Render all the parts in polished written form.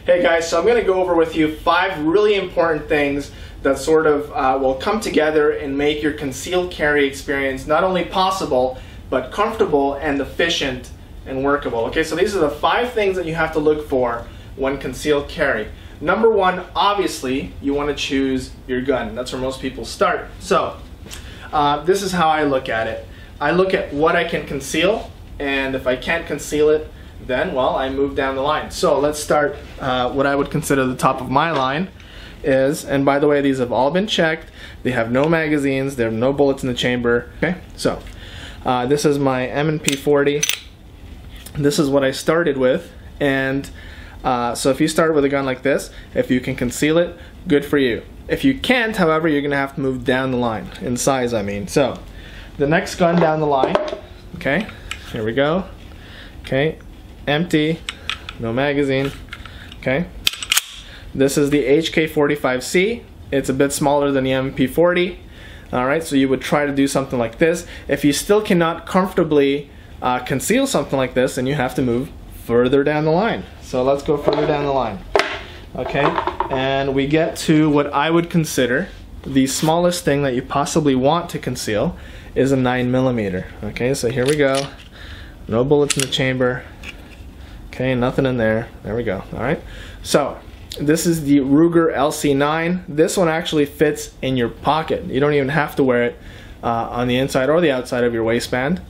Hey guys, so I'm going to go over with you 5 really important things that sort of will come together and make your concealed carry experience not only possible, but comfortable and efficient and workable. Okay, so these are the 5 things that you have to look for when concealed carry. Number 1, obviously, you want to choose your gun. That's where most people start. So, this is how I look at it. I look at what I can conceal, and if I can't conceal it, then, well, I move down the line. So let's start what I would consider the top of my line is, and by the way, these have all been checked. They have no magazines, there are no bullets in the chamber. Okay, so this is my M&P 40. This is what I started with, and so if you start with a gun like this, if you can conceal it, good for you. If you can't, however, you're gonna have to move down the line, in size I mean. So the next gun down the line, okay, here we go. Okay, empty, no magazine. Okay, this is the HK45C. It's a bit smaller than the M&P 40. Alright, so you would try to do something like this. If you still cannot comfortably conceal something like this, then you have to move further down the line. So let's go further down the line. Okay, and we get to what I would consider the smallest thing that you possibly want to conceal is a 9mm. Okay, so here we go. No bullets in the chamber. Okay, nothing in there. There we go. Alright, so this is the Ruger LC9. This one actually fits in your pocket. You don't even have to wear it on the inside or the outside of your waistband.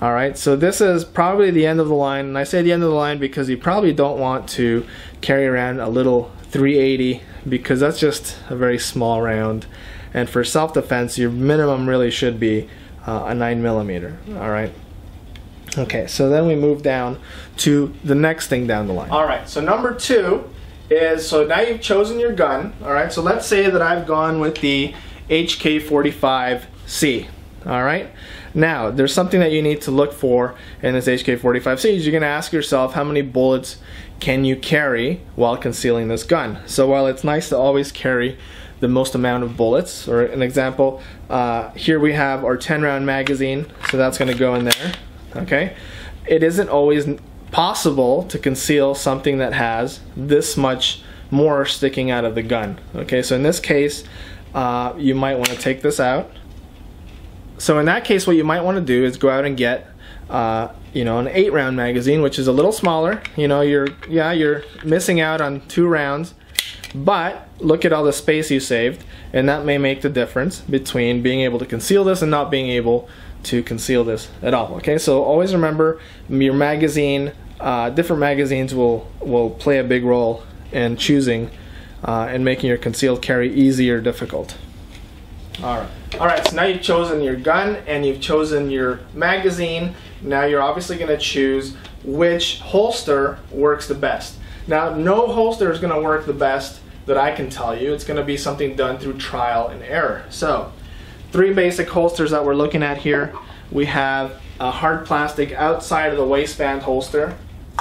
Alright, so this is probably the end of the line, and I say the end of the line because you probably don't want to carry around a little 380 because that's just a very small round, and for self-defense your minimum really should be a 9mm. Alright. Okay, so then we move down to the next thing down the line. Alright, so number 2 is, so now you've chosen your gun. Alright, so let's say that I've gone with the HK45C. Alright, now there's something that you need to look for in this HK45C is you're going to ask yourself how many bullets can you carry while concealing this gun. So while it's nice to always carry the most amount of bullets, or an example, here we have our 10-round magazine, so that's going to go in there. Okay, it isn't always possible to conceal something that has this much more sticking out of the gun. Okay, so in this case, you might want to take this out. So in that case, what you might want to do is go out and get, you know, an 8-round magazine, which is a little smaller. You know, you're missing out on 2 rounds, but look at all the space you saved, and that may make the difference between being able to conceal this and not being able to conceal this at all. Okay, so always remember your magazine, different magazines will play a big role in choosing and making your concealed carry easy or difficult. Alright, so now you've chosen your gun and you've chosen your magazine. Now you're obviously going to choose which holster works the best. Now no holster is going to work the best that I can tell you. It's going to be something done through trial and error. So 3 basic holsters that we're looking at here. We have a hard plastic outside of the waistband holster,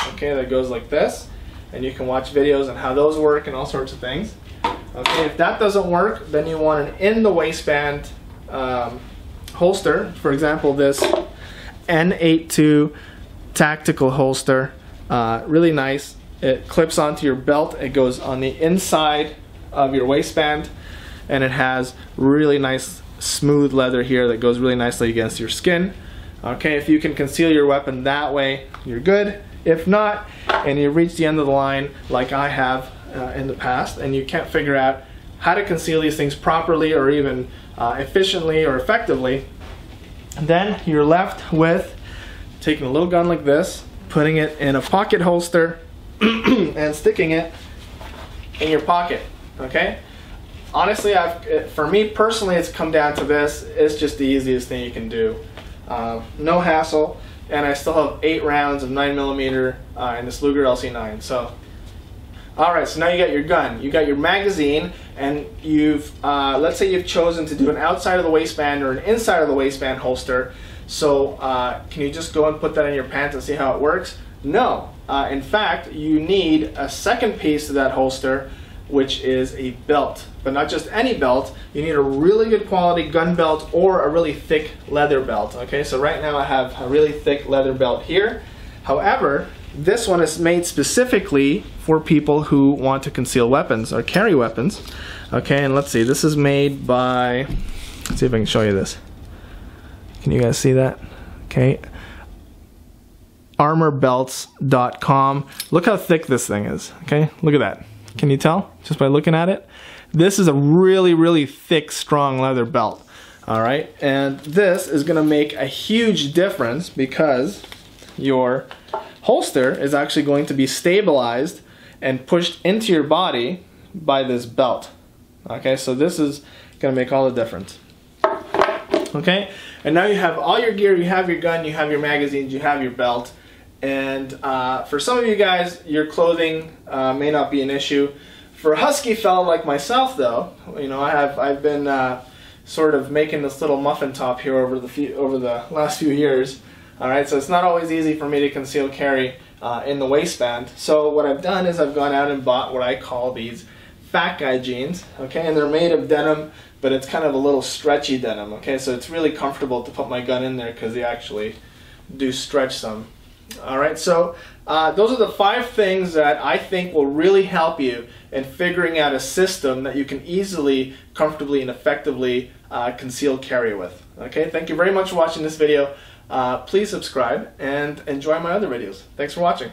okay, that goes like this, and you can watch videos on how those work and all sorts of things. Okay, if that doesn't work, then you want an in the waistband holster. For example, this N82 tactical holster, really nice. It clips onto your belt. It goes on the inside of your waistband, and it has really nice smooth leather here that goes really nicely against your skin. Okay, if you can conceal your weapon that way, you're good. If not, and you reach the end of the line like I have in the past, and you can't figure out how to conceal these things properly or even efficiently or effectively, then you're left with taking a little gun like this, putting it in a pocket holster and sticking it in your pocket. Okay, honestly, for me personally, it's come down to this. It's just the easiest thing you can do. No hassle, and I still have 8 rounds of 9mm in this Ruger LC9. So, alright, so now you got your gun, you got your magazine, and you've, let's say you've chosen to do an outside of the waistband or an inside of the waistband holster. So, can you just go and put that in your pants and see how it works? No. In fact, you need a second piece to that holster, which is a belt. But not just any belt, you need a really good quality gun belt or a really thick leather belt. Okay, so right now I have a really thick leather belt here. However, this one is made specifically for people who want to conceal weapons or carry weapons. Okay, and let's see, this is made by, let's see if I can show you this. Can you guys see that? Okay, armorbelts.com. Look how thick this thing is. Okay, look at that. Can you tell just by looking at it? This is a really, really thick, strong leather belt. All right, and this is going to make a huge difference because your holster is actually going to be stabilized and pushed into your body by this belt. Okay, so this is going to make all the difference. Okay, and now you have all your gear, you have your gun, you have your magazines, you have your belt. And for some of you guys, your clothing may not be an issue. For a husky fella like myself, though, you know, I've been sort of making this little muffin top here over the last few years. All right, so it's not always easy for me to conceal carry in the waistband. So what I've done is I've gone out and bought what I call these fat guy jeans. Okay, and they're made of denim, but it's kind of a little stretchy denim. Okay, so it's really comfortable to put my gun in there because they actually do stretch some. Alright, so those are the 5 things that I think will really help you in figuring out a system that you can easily, comfortably, and effectively conceal carry with. Okay, thank you very much for watching this video. Please subscribe and enjoy my other videos. Thanks for watching.